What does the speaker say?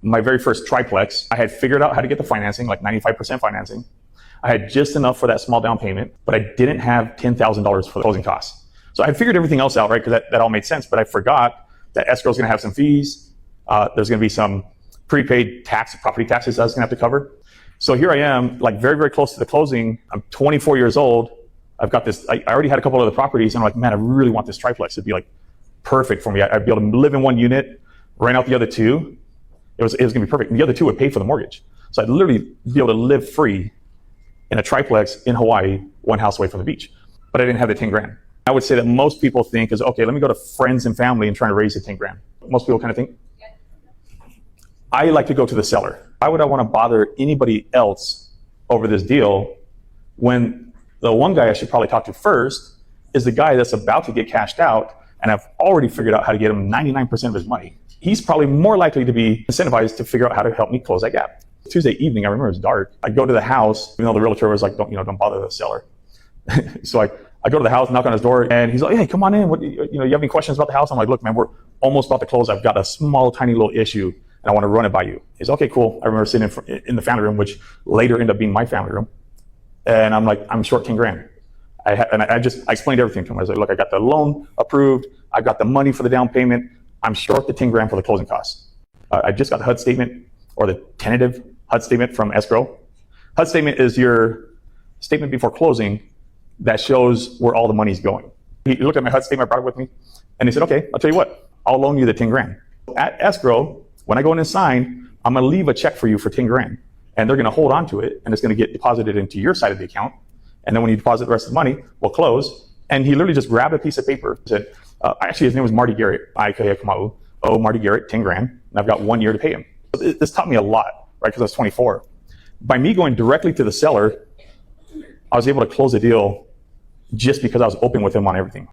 my very first triplex. I had figured out how to get the financing, like 95% financing. I had just enough for that small down payment, but I didn't have $10,000 for the closing costs. So I had figured everything else out, right? Because that all made sense, but I forgot that escrow is going to have some fees. There's going to be some prepaid tax, property taxes I was going to have to cover. So here I am, like very, very close to the closing. I'm 24 years old. I've got this, I already had a couple of other properties, and I'm like, man, I really want this triplex. It'd be like perfect for me. I'd be able to live in one unit, rent out the other two. It was going to be perfect. And the other two would pay for the mortgage. So I'd literally be able to live free in a triplex in Hawaii, one house away from the beach. But I didn't have the 10 grand. I would say that most people think is, okay, let me go to friends and family and try to raise the 10 grand. Most people kind of think. I like to go to the seller. Why would I want to bother anybody else over this deal when the one guy I should probably talk to first is the guy that's about to get cashed out, and I've already figured out how to get him 99% of his money. He's probably more likely to be incentivized to figure out how to help me close that gap. Tuesday evening, I remember it was dark. I go to the house, even though the realtor was like, don't bother the seller. So I go to the house, knock on his door, and he's like, hey, come on in. What, you have any questions about the house? I'm like, look, man, we're almost about to close. I've got a small, tiny little issue, and I want to run it by you. He's okay, cool. I remember sitting in the family room, which later ended up being my family room. And I'm like, I'm short 10 grand. I explained everything to him. I was like, look, I got the loan approved. I got the money for the down payment. I'm short the 10 grand for the closing costs. I just got the HUD statement, or the tentative HUD statement from escrow. HUD statement is your statement before closing that shows where all the money's going. He looked at my HUD statement, I brought it with me, and he said, okay, I'll tell you what, I'll loan you the 10 grand. At escrow, when I go in and sign, I'm gonna leave a check for you for 10 grand, and they're gonna hold on to it, and it's gonna get deposited into your side of the account. And then when you deposit the rest of the money, we'll close. And he literally just grabbed a piece of paper, said, actually his name was Marty Garrett, Marty Garrett, 10 grand, and I've got 1 year to pay him. This taught me a lot, right, because I was 24. By me going directly to the seller, I was able to close the deal just because I was open with him on everything.